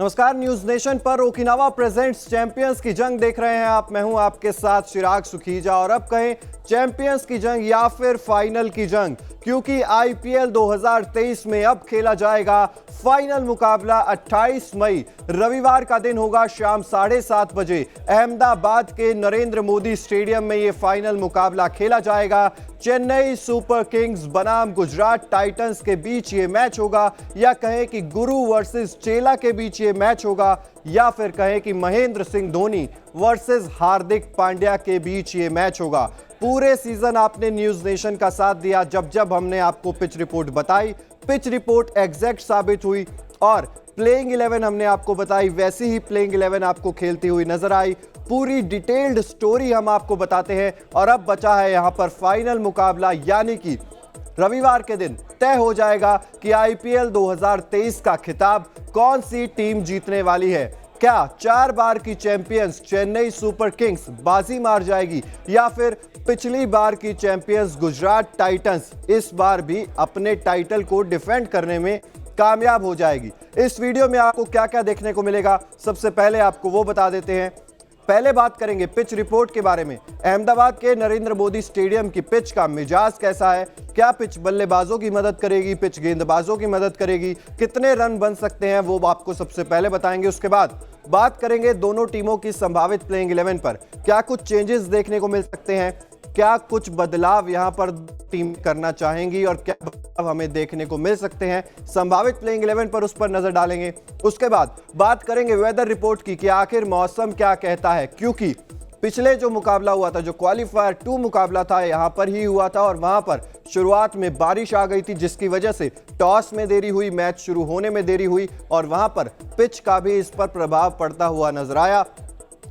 नमस्कार, news nation पर Okinawa presents champions की जंग देख रहे हैं आप। मैं हूं आपके साथ चिराग सुखीजा। और अब कहें चैंपियंस की जंग या फिर फाइनल की जंग, क्योंकि आईपीएल 2023 में अब खेला जाएगा फाइनल मुकाबला। 28 मई रविवार का दिन होगा, शाम 7:30 बजे अहमदाबाद के नरेंद्र मोदी स्टेडियम में यह फाइनल मुकाबला खेला जाएगा। चेन्नई सुपर किंग्स बनाम गुजरात टाइटंस के बीच ये मैच होगा, या कहें कि गुरु वर्सेस चेला के बीच ये मैच होगा, या फिर कहें कि महेंद्र सिंह धोनी वर्सेस हार्दिक पांड्या के बीच ये मैच होगा। पूरे सीजन आपने न्यूज नेशन का साथ दिया। जब जब हमने आपको पिच रिपोर्ट बताई, पिच रिपोर्ट एग्जैक्ट साबित हुई, और प्लेइंग 11 हमने आपको बताई, वैसी ही प्लेइंग 11 आपको खेलती हुई नजर आई। पूरी डिटेल्ड स्टोरी हम आपको बताते हैं। और अब बचा है यहां पर फाइनल मुकाबला, यानी कि रविवार के दिन तय हो जाएगा कि आईपीएल 2023 का खिताब कौन सी टीम जीतने वाली है। क्या 4 बार की चैंपियंस चेन्नई सुपर किंग्स बाजी मार जाएगी, या फिर पिछली बार की चैंपियंस गुजरात टाइटंस इस बार भी अपने टाइटल को डिफेंड करने में कामयाब हो जाएगी। इस वीडियो में आपको क्या क्या देखने को मिलेगा, सबसे पहले आपको वो बता देते हैं। पहले बात करेंगे पिच रिपोर्ट के बारे में। अहमदाबाद के नरेंद्र मोदी स्टेडियम की पिच का मिजाज कैसा है, क्या पिच बल्लेबाजों की मदद करेगी, पिच गेंदबाजों की मदद करेगी, कितने रन बन सकते हैं, वो आपको सबसे पहले बताएंगे। उसके बाद बात करेंगे दोनों टीमों की संभावित प्लेइंग 11 पर। क्या कुछ चेंजेस देखने को मिल सकते हैं, क्या कुछ बदलाव यहां पर टीम करना चाहेंगी, और क्या बदलाव हमें देखने को मिल सकते हैं संभावित प्लेइंग 11 पर, उस पर नजर डालेंगे। उसके बाद बात करेंगे वेदर रिपोर्ट की कि आखिर मौसम क्या कहता है, क्योंकि पिछले जो मुकाबला हुआ था, जो क्वालिफायर 2 मुकाबला था, यहां पर ही हुआ था, और वहां पर शुरुआत में बारिश आ गई थी, जिसकी वजह से टॉस में देरी हुई, मैच शुरू होने में देरी हुई, और वहां पर पिच का भी इस पर प्रभाव पड़ता हुआ नजर आया।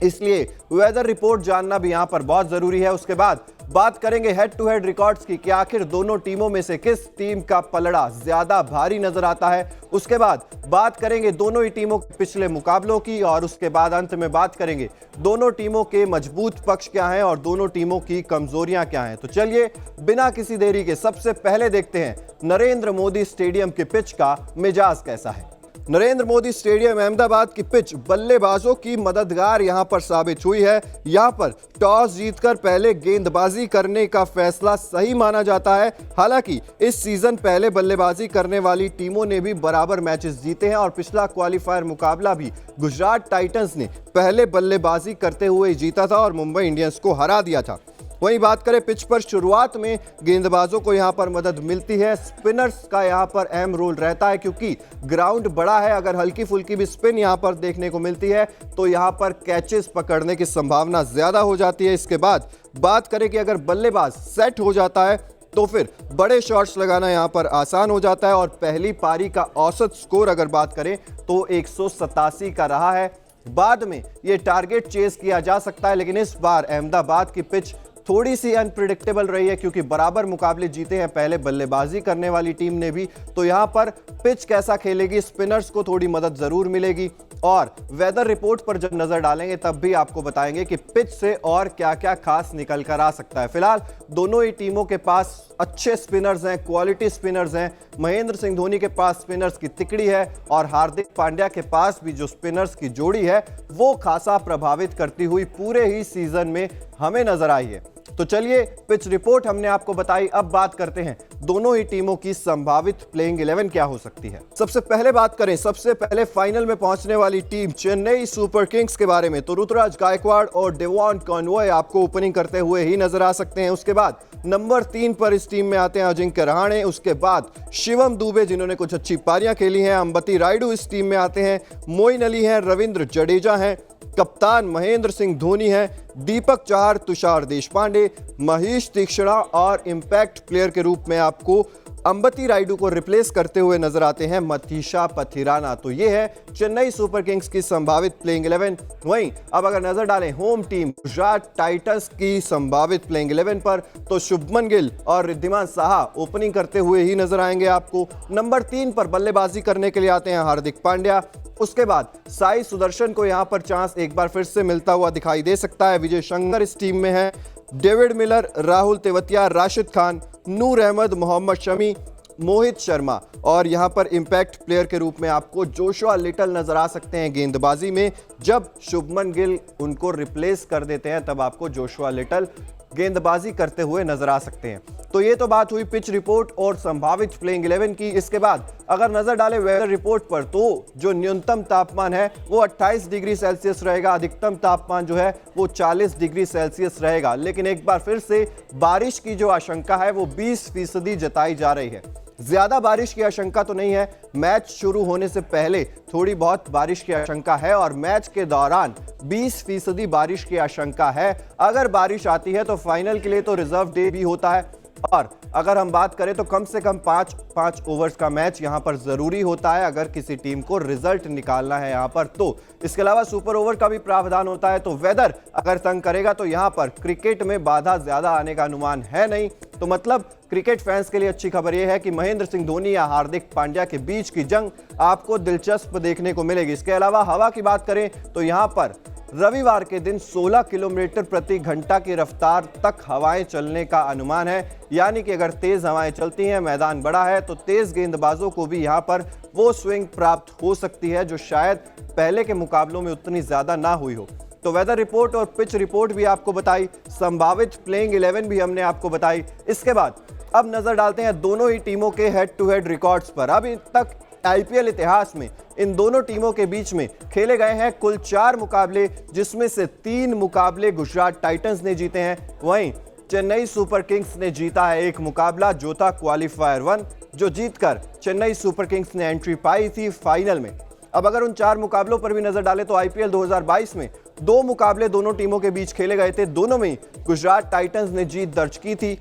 इसलिए वेदर रिपोर्ट जानना भी यहां पर बहुत जरूरी है। उसके बाद बात करेंगे हेड टू हेड रिकॉर्ड्स की कि आखिर दोनों टीमों में से किस टीम का पलड़ा ज्यादा भारी नजर आता है। उसके बाद बात करेंगे दोनों ही टीमों के पिछले मुकाबलों की, और उसके बाद अंत में बात करेंगे दोनों टीमों के मजबूत पक्ष क्या हैं और दोनों टीमों की कमजोरियां क्या हैं। तो चलिए बिना किसी देरी के सबसे पहले देखते हैं नरेंद्र मोदी स्टेडियम के पिच का मिजाज कैसा है। नरेंद्र मोदी स्टेडियम अहमदाबाद की पिच बल्लेबाजों की मददगार यहां पर साबित हुई है। यहां पर टॉस जीतकर पहले गेंदबाजी करने का फैसला सही माना जाता है। हालांकि इस सीजन पहले बल्लेबाजी करने वाली टीमों ने भी बराबर मैचेस जीते हैं, और पिछला क्वालिफायर मुकाबला भी गुजरात टाइटंस ने पहले बल्लेबाजी करते हुए जीता था और मुंबई इंडियंस को हरा दिया था। वहीं बात करें पिच पर, शुरुआत में गेंदबाजों को यहां पर मदद मिलती है, स्पिनर्स का यहां पर अहम रोल रहता है, क्योंकि ग्राउंड बड़ा है। अगर हल्की फुल्की भी स्पिन यहां पर देखने को मिलती है तो यहां पर कैचेस पकड़ने की संभावना ज्यादा हो जाती है। इसके बाद बात करें कि अगर बल्लेबाज सेट हो जाता है तो फिर बड़े शॉट्स लगाना यहां पर आसान हो जाता है, और पहली पारी का औसत स्कोर अगर बात करें तो 187 का रहा है। बाद में यह टारगेट चेस किया जा सकता है, लेकिन इस बार अहमदाबाद की पिच थोड़ी सी अनप्रिडिक्टेबल रही है, क्योंकि बराबर मुकाबले जीते हैं पहले बल्लेबाजी करने वाली टीम ने भी। तो यहां पर पिच कैसा खेलेगी, स्पिनर्स को थोड़ी मदद जरूर मिलेगी। और वेदर रिपोर्ट पर जब नजर डालेंगे तब भी आपको बताएंगे कि पिच से और क्या क्या खास निकल कर आ सकता है। फिलहाल दोनों ही टीमों के पास अच्छे स्पिनर्स हैं, क्वालिटी स्पिनर्स हैं। महेंद्र सिंह धोनी के पास स्पिनर्स की तिकड़ी है, और हार्दिक पांड्या के पास भी जो स्पिनर्स की जोड़ी है वो खासा प्रभावित करती हुई पूरे ही सीजन में हमें नजर आई है। तो चलिए पिच रिपोर्ट हमने आपको बताई, अब बात करते हैं दोनों ही टीमों की संभावित प्लेइंग 11 क्या हो सकती है। सबसे पहले बात करें सबसे पहले फाइनल में पहुंचने वाली टीम चेन्नई सुपर किंग्स के बारे में, तो ऋतुराज गायकवाड़ और डेवॉन कॉनवॉय आपको ओपनिंग करते हुए ही नजर आ सकते हैं। उसके बाद नंबर 3 पर इस टीम में आते हैं अजिंक्य रहाणे। उसके बाद शिवम दुबे, जिन्होंने कुछ अच्छी पारियां खेली हैं। अंबती रायडू इस टीम में आते हैं। मोइन अली हैं, रविंद्र जडेजा हैं, कप्तान महेंद्र सिंह धोनी है, दीपक चाहर, तुषार देशपांडे, महेश तीक्ष्णा, और इंपैक्ट प्लेयर के रूप में आपको अंबती रायडू को रिप्लेस करते हुए नजर आते हैं मथीशा पथिराना। तो ये है चेन्नई सुपर किंग्स की संभावित प्लेइंग 11। वहीं अब अगर नजर डालें होम टीम गुजरात टाइटंस की संभावित प्लेइंग 11 पर, तो शुभमन गिल और रिद्धिमान साहा ओपनिंग करते हुए ही नजर आएंगे आपको। नंबर 3 पर बल्लेबाजी करने के लिए आते हैं हार्दिक पांड्या। उसके बाद साई सुदर्शन को यहां पर चांस एक बार फिर से मिलता हुआ दिखाई दे सकता है। विजय शंकर इस टीम में है। डेविड मिलर, राहुल तेवतिया, राशिद खान, नूर अहमद, मोहम्मद शमी, मोहित शर्मा और यहां पर इंपैक्ट प्लेयर के रूप में आपको जोशुआ लिटल नजर आ सकते हैं गेंदबाजी में। जब शुभमन गिल उनको रिप्लेस कर देते हैं तब आपको जोशुआ लिटल गेंदबाजी करते हुए नजर आ सकते हैं। तो ये तो बात हुई पिच रिपोर्ट और संभावित प्लेइंग 11 की। इसके बाद अगर नजर डालें वेदर रिपोर्ट पर तो जो न्यूनतम तापमान है वो 28 डिग्री सेल्सियस रहेगा, अधिकतम तापमान जो है वो 40 डिग्री सेल्सियस रहेगा। लेकिन एक बार फिर से बारिश की जो आशंका है वो 20% जताई जा रही है। ज्यादा बारिश की आशंका तो नहीं है, मैच शुरू होने से पहले थोड़ी बहुत बारिश की आशंका है और मैच के दौरान 20% बारिश की आशंका है। अगर बारिश आती है तो फाइनल के लिए तो रिजर्व डे भी होता है और अगर हम बात करें तो कम से कम 5 ओवर्स का मैच यहां पर जरूरी होता है अगर किसी टीम को रिजल्ट निकालना है यहां पर तो। इसके अलावा सुपर ओवर का भी प्रावधान होता है। तो वेदर अगर तंग करेगा तो यहां पर क्रिकेट में बाधा ज्यादा आने का अनुमान है नहीं। तो मतलब क्रिकेट फैंस के लिए अच्छी खबर यह है कि महेंद्र सिंह धोनी या हार्दिक पांड्या के बीच की जंग आपको दिलचस्प देखने को मिलेगी। इसके अलावा हवा की बात करें तो यहां पर रविवार के दिन 16 किलोमीटर प्रति घंटा की रफ्तार तक हवाएं चलने का अनुमान है। यानी कि अगर तेज हवाएं चलती हैं, मैदान बड़ा है तो तेज गेंदबाजों को भी यहां पर वो स्विंग प्राप्त हो सकती है जो शायद पहले के मुकाबलों में उतनी ज्यादा ना हुई हो। तो वेदर रिपोर्ट और पिच रिपोर्ट भी आपको बताई, संभावित प्लेइंग 11 भी हमने आपको बताई। इसके बाद अब नजर डालते हैं दोनों ही टीमों के हेड टू हेड रिकॉर्ड्स पर। अभी तक आईपीएल इतिहास में इन दोनों टीमों के बीच में खेले गए हैं कुल 4 मुकाबले, जिसमें से 3 मुकाबले गुजरात टाइटंस ने जीते हैं। वहीं चेन्नई सुपर किंग्स ने जीता है एक मुकाबला जो था क्वालिफायर 1, जो जीतकर चेन्नई सुपर किंग्स ने एंट्री पाई थी फाइनल में। अब अगर उन 4 मुकाबलों पर भी नजर डालें तो आईपीएल 2022 में 2 मुकाबले दोनों टीमों के बीच खेले गए थे, दोनों में गुजरात टाइटंस ने जीत दर्ज की थी।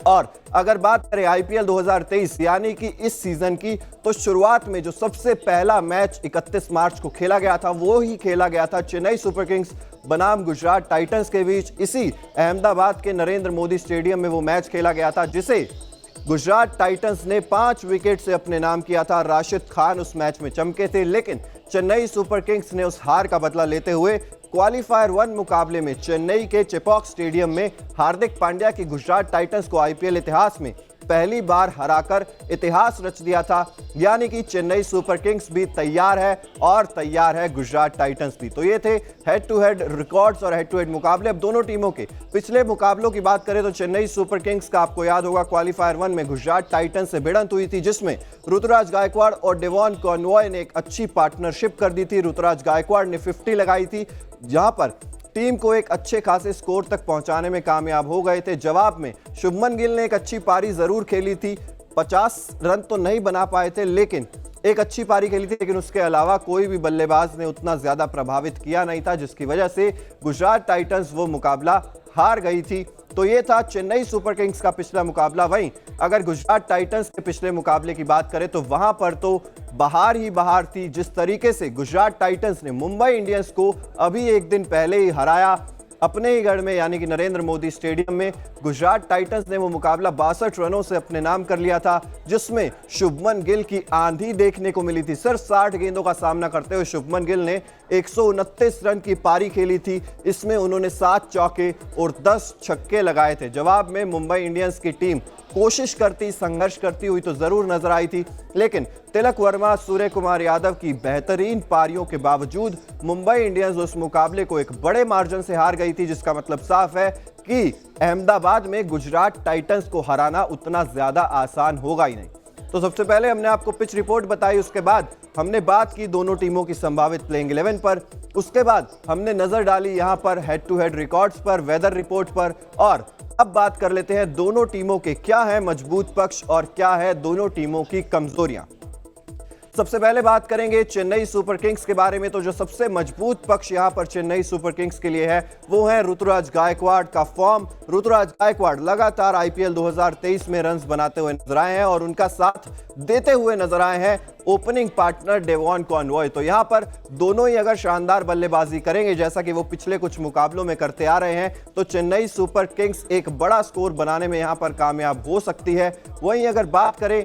और अगर बात करें आईपीएल 2023 यानी कि इस सीजन की, तो शुरुआत में जो सबसे पहला मैच 31 मार्च को खेला गया था वो ही खेला गया था चेन्नई सुपर किंग्स बनाम गुजरात टाइटंस के बीच। इसी अहमदाबाद के नरेंद्र मोदी स्टेडियम में वो मैच खेला गया था जिसे गुजरात टाइटंस ने 5 विकेट से अपने नाम किया था। राशिद खान उस मैच में चमके थे, लेकिन चेन्नई सुपर किंग्स ने उस हार का बदला लेते हुए क्वालिफायर 1 मुकाबले में चेन्नई के चेपॉक स्टेडियम में हार्दिक पांड्या की गुजरात टाइटंस को आईपीएल इतिहास में पहली बार हराकर इतिहास रच दिया था। यानी कि चेन्नई सुपर किंग्स भी तैयार है और तैयार है गुजरात टाइटंस भी। तो ये थे हेड टू हेड रिकॉर्ड्स और हेड टू हेड मुकाबले। अब दोनों टीमों के पिछले मुकाबलों की बात करें तो चेन्नई सुपर किंग्स का आपको याद होगा क्वालिफायर 1 में गुजरात टाइटंस से भिड़ंत हुई थी, जिसमें ऋतुराज गायकवाड़ और डेवॉन कॉनवॉय ने एक अच्छी पार्टनरशिप कर दी थी। ऋतुराज गायकवाड़ ने 50 लगाई थी, जहां पर टीम को एक अच्छे खासे स्कोर तक पहुंचाने में कामयाब हो गए थे। जवाब में शुभमन गिल ने एक अच्छी पारी जरूर खेली थी, 50 रन तो नहीं बना पाए थे लेकिन एक अच्छी पारी खेली थी, लेकिन उसके अलावा कोई भी बल्लेबाज ने उतना ज्यादा प्रभावित किया नहीं था, जिसकी वजह से गुजरात टाइटंस वो मुकाबला हार गई थी। तो ये था चेन्नई सुपर किंग्स का पिछला मुकाबला। वहीं अगर गुजरात टाइटंस के पिछले मुकाबले की बात करें तो वहां पर तो बहार ही बहार थी। जिस तरीके से गुजरात टाइटंस ने मुंबई इंडियंस को अभी एक दिन पहले ही हराया अपने ही गढ़ में यानी कि नरेंद्र मोदी स्टेडियम में, गुजरात टाइटंस ने वो मुकाबला 62 रनों से अपने नाम कर लिया था, जिसमें शुभमन गिल की आंधी देखने को मिली थी। सिर्फ 60 गेंदों का सामना करते हुए शुभमन गिल ने 129 रन की पारी खेली थी। इसमें उन्होंने 7 चौके और 10 छक्के लगाए थे। जवाब में मुंबई इंडियंस की टीम कोशिश करती, संघर्ष करती हुई तो जरूर नजर आई थी, लेकिन तिलक वर्मा, सूर्य कुमार यादव की बेहतरीन पारियों के बावजूद मुंबई इंडियंस उस मुकाबले को एक बड़े मार्जिन से हार गई थी, जिसका मतलब साफ है कि अहमदाबाद में गुजरात टाइटंस को हराना उतना ज्यादा आसान होगा ही नहीं। तो सबसे पहले हमने आपको पिच रिपोर्ट बताई, उसके बाद हमने बात की दोनों टीमों की संभावित प्लेइंग 11 पर, उसके बाद हमने नजर डाली यहां पर हेड टू हेड रिकॉर्ड्स पर, वेदर रिपोर्ट पर, और अब बात कर लेते हैं दोनों टीमों के क्या है मजबूत पक्ष और क्या है दोनों टीमों की कमजोरियां। सबसे पहले बात करेंगे चेन्नई सुपर किंग्स के बारे में। तो जो सबसे मजबूत पक्ष यहां पर चेन्नई सुपर किंग्स के लिए है वो है ऋतुराज गायकवाड़ का फॉर्म। ऋतुराज गायकवाड़ लगातार आईपीएल 2023 में रन्स बनाते हुए नजर आए हैं और उनका साथ देते हुए नजर आए हैं ओपनिंग पार्टनर डेवॉन कॉनवॉय। तो यहां पर दोनों ही अगर शानदार बल्लेबाजी करेंगे जैसा कि वो पिछले कुछ मुकाबलों में करते आ रहे हैं, तो चेन्नई सुपर किंग्स एक बड़ा स्कोर बनाने में यहां पर कामयाब हो सकती है। वहीं अगर बात करें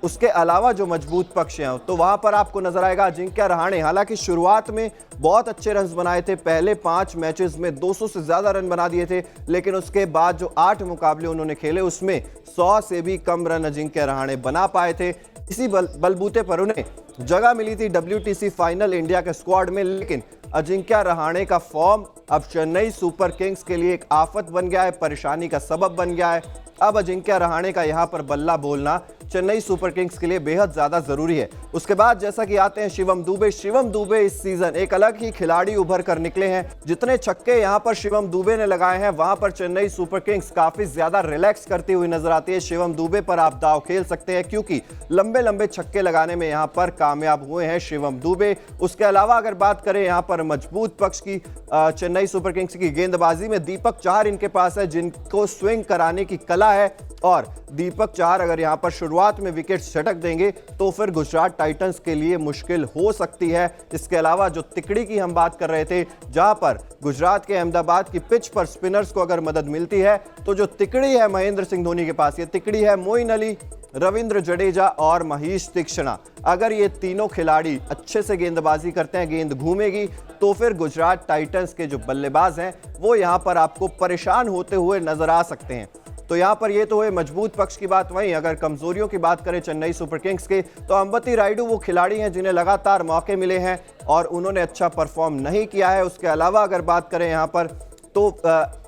उसके अलावा जो मजबूत पक्ष हैं तो वहां पर आपको नजर आएगा अजिंक्य रहाणे। हालांकि शुरुआत में बहुत अच्छे रन बनाए थे, पहले 5 मैचेस में 200 से ज्यादा रन बना दिए थे, लेकिन उसके बाद जो 8 मुकाबले उन्होंने खेले उसमें 100 से भी कम रन अजिंक्य रहाणे बना पाए थे। इसी बलबूते पर उन्हें जगह मिली थी WTC फाइनल इंडिया के स्क्वाड में, लेकिन अजिंक्य रहाणे का फॉर्म अब चेन्नई सुपर किंग्स के लिए एक आफत बन गया है, परेशानी का सबब बन गया है। अब अजिंक्य रहाणे का यहां पर बल्ला बोलना चेन्नई सुपर किंग्स के लिए बेहद ज्यादा जरूरी है। उसके बाद जैसा कि आते हैं शिवम दुबे। शिवम दुबे इस सीजन एक अलग ही खिलाड़ी उभर कर निकले हैं। जितने छक्के यहां पर शिवम दुबे ने लगाए हैं वहां पर चेन्नई सुपर किंग्स काफी ज्यादा रिलैक्स करती हुई नजर आती है। शिवम दुबे पर आप दाव खेल सकते हैं क्योंकि लंबे लंबे छक्के लगाने में यहां पर कामयाब हुए हैं शिवम दुबे। उसके अलावा अगर बात करें यहां पर मजबूत पक्ष की चेन्नई सुपर किंग्स की गेंदबाजी में दीपक चाहर इनके पास है, जिनको स्विंग कराने की कला है, और दीपक चाहर अगर यहां पर शुरुआत में विकेट झटक देंगे तो फिर गुजरात टाइटंस के लिए मुश्किल हो सकती है। इसके अलावा जो तिकड़ी की हम बात कर रहे थे, जहां पर गुजरात के अहमदाबाद की पिच पर स्पिनर्स को अगर मदद मिलती है तो जो तिकड़ी है महेंद्र सिंह धोनी के पास, ये तिकड़ी है मोइन अली, रविंद्र जडेजा और महेश तीक्ष्णा। अगर ये तीनों खिलाड़ी अच्छे से गेंदबाजी करते हैं, गेंद घूमेगी, तो फिर गुजरात टाइटंस के जो बल्लेबाज हैं वो यहां पर आपको परेशान होते हुए नजर आ सकते हैं। तो यहां पर ये तो हुए मजबूत पक्ष की बात। वहीं अगर कमजोरियों की बात करें चेन्नई सुपर किंग्स के, तो अंबती रायडू वो खिलाड़ी हैं जिन्हें लगातार मौके मिले हैं और उन्होंने अच्छा परफॉर्म नहीं किया है। उसके अलावा अगर बात करें यहां पर तो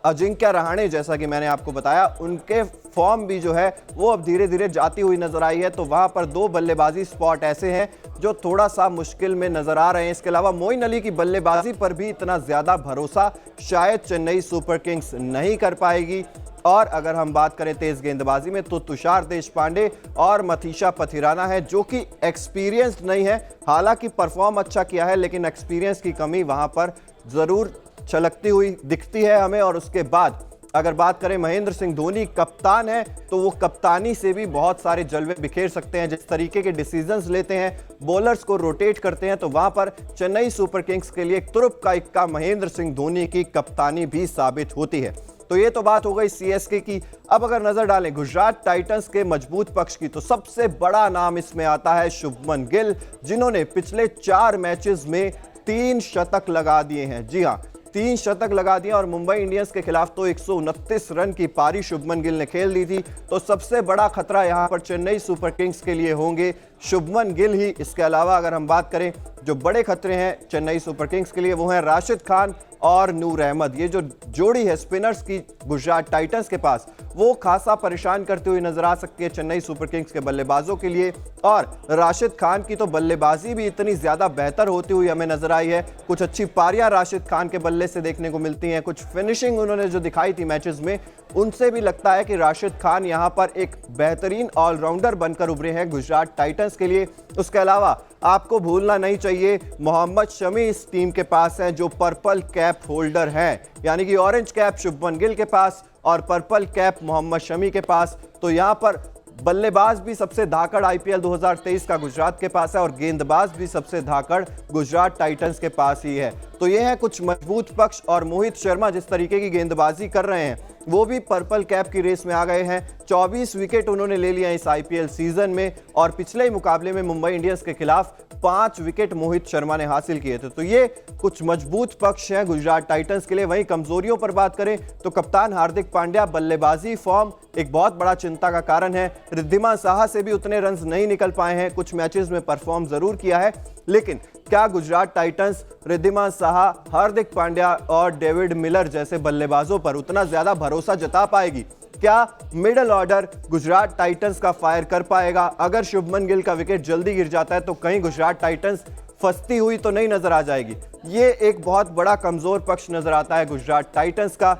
अजिंक्य रहाणे, जैसा कि मैंने आपको बताया, उनके फॉर्म भी जो है वो अब धीरे धीरे जाती हुई नजर आई है। तो वहां पर 2 बल्लेबाजी स्पॉट ऐसे हैं जो थोड़ा सा मुश्किल में नजर आ रहे हैं। इसके अलावा मोइन अली की बल्लेबाजी पर भी इतना ज्यादा भरोसा शायद चेन्नई सुपर किंग्स नहीं कर पाएगी। और अगर हम बात करें तेज गेंदबाजी में तो तुषार देशपांडे और मथीशा पथिराना है जो कि एक्सपीरियंस्ड नहीं है। हालांकि परफॉर्म अच्छा किया है लेकिन एक्सपीरियंस की कमी वहां पर जरूर छलकती हुई दिखती है हमें। और उसके बाद अगर बात करें महेंद्र सिंह धोनी कप्तान है तो वो कप्तानी से भी बहुत सारे जलवे बिखेर सकते हैं। जिस तरीके के डिसीजंस लेते हैं, बॉलर्स को रोटेट करते हैं, तो वहां पर चेन्नई सुपर किंग्स के लिए तुरुप का इक्का महेंद्र सिंह धोनी की कप्तानी भी साबित होती है। तो ये तो बात हो गई CSK की। अब अगर नजर डालें गुजरात टाइटंस के मजबूत पक्ष की, तो सबसे बड़ा नाम इसमें आता है शुभमन गिल, जिन्होंने पिछले 4 मैचेस में 3 शतक लगा दिए हैं। जी हां, 3 शतक लगा दिया और मुंबई इंडियंस के खिलाफ तो 129 रन की पारी शुभमन गिल ने खेल दी थी। तो सबसे बड़ा खतरा यहां पर चेन्नई सुपर किंग्स के लिए होंगे शुभमन गिल ही। इसके अलावा अगर हम बात करें जो बड़े खतरे हैं चेन्नई सुपर किंग्स के लिए, वो हैं राशिद खान और नूर अहमद। ये जो जोड़ी है स्पिनर्स की गुजरात टाइटंस के पास, वो खासा परेशान करती हुई नजर आ सकती है चेन्नई सुपर किंग्स के बल्लेबाजों के लिए। और राशिद खान की तो बल्लेबाजी भी इतनी ज्यादा बेहतर होती हुई हमें नजर आई है। कुछ अच्छी पारियां राशिद खान के बल्ले से देखने को मिलती हैं, कुछ फिनिशिंग उन्होंने जो दिखाई थी मैचेस में, उनसे भी लगता है कि राशिद खान यहां पर एक बेहतरीन ऑलराउंडर बनकर उभरे हैं गुजरात टाइटंस के लिए। उसके अलावा आपको भूलना नहीं चाहिए मोहम्मद शमी इस टीम के पास हैं जो पर्पल कैप होल्डर हैं, यानी कि ऑरेंज कैप शुभमन गिल के पास और पर्पल कैप मोहम्मद शमी के पास। तो यहां पर बल्लेबाज भी सबसे धाकड़ IPL 2023 का गुजरात के पास है और गेंदबाज भी सबसे धाकड़ गुजरात टाइटंस के पास ही है। तो ये है कुछ मजबूत पक्ष। और मोहित शर्मा जिस तरीके की गेंदबाजी कर रहे हैं वो भी पर्पल कैप की रेस में आ गए हैं। 24 विकेट उन्होंने ले लिया इस IPL सीजन में और पिछले ही मुकाबले में मुंबई इंडियंस के खिलाफ 5 विकेट मोहित शर्मा ने हासिल किए थे। तो ये कुछ मजबूत पक्ष हैं गुजरात टाइटंस के लिए। वहीं कमजोरियों पर बात करें तो कप्तान हार्दिक पांड्या बल्लेबाजी फॉर्म एक बहुत बड़ा चिंता का कारण है। रिद्धिमान साहा से भी उतने रन नहीं निकल पाए हैं, कुछ मैचेस में परफॉर्म जरूर किया है, लेकिन क्या गुजरात टाइटंस रिद्धिमान साहा, हार्दिक पांड्या और डेविड मिलर जैसे बल्लेबाजों पर उतना ज्यादा भरोसा जता पाएगी? क्या मिडिल ऑर्डर गुजरात टाइटंस का फायर कर पाएगा? अगर शुभमन गिल का विकेट जल्दी गिर जाता है तो कहीं गुजरात टाइटंस फंसती हुई तो नहीं नजर आ जाएगी? ये एक बहुत बड़ा कमजोर पक्ष नजर आता है गुजरात टाइटंस का।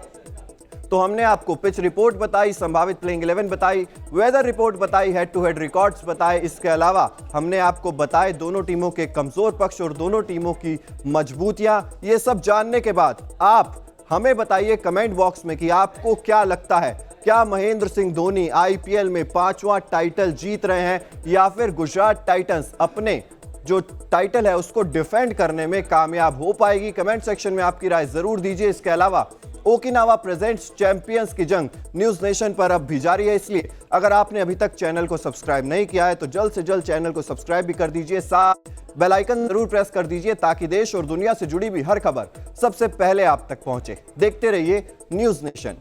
तो हमने आपको पिच रिपोर्ट बताई, संभावित प्लेइंग 11 बताई, वेदर रिपोर्ट बताई, हेड टू हेड रिकॉर्ड्स बताए। इसके अलावा हमने आपको बताए दोनों टीमों के कमजोर पक्ष और दोनों टीमों की मजबूतियां। ये सब जानने के बाद आप हमें बताइए कमेंट बॉक्स में कि आपको क्या लगता है, क्या महेंद्र सिंह धोनी IPL में 5वां टाइटल जीत रहे हैं या फिर गुजरात टाइटंस अपने जो टाइटल है उसको डिफेंड करने में कामयाब हो पाएगी? कमेंट सेक्शन में आपकी राय जरूर दीजिए। इसके अलावा ओकिनावा प्रेजेंट्स चैंपियंस की जंग न्यूज नेशन पर अब भी जारी है, इसलिए अगर आपने अभी तक चैनल को सब्सक्राइब नहीं किया है तो जल्द से जल्द चैनल को सब्सक्राइब भी कर दीजिए, साथ बेल आइकन जरूर प्रेस कर दीजिए ताकि देश और दुनिया से जुड़ी भी हर खबर सबसे पहले आप तक पहुंचे। देखते रहिए न्यूज नेशन।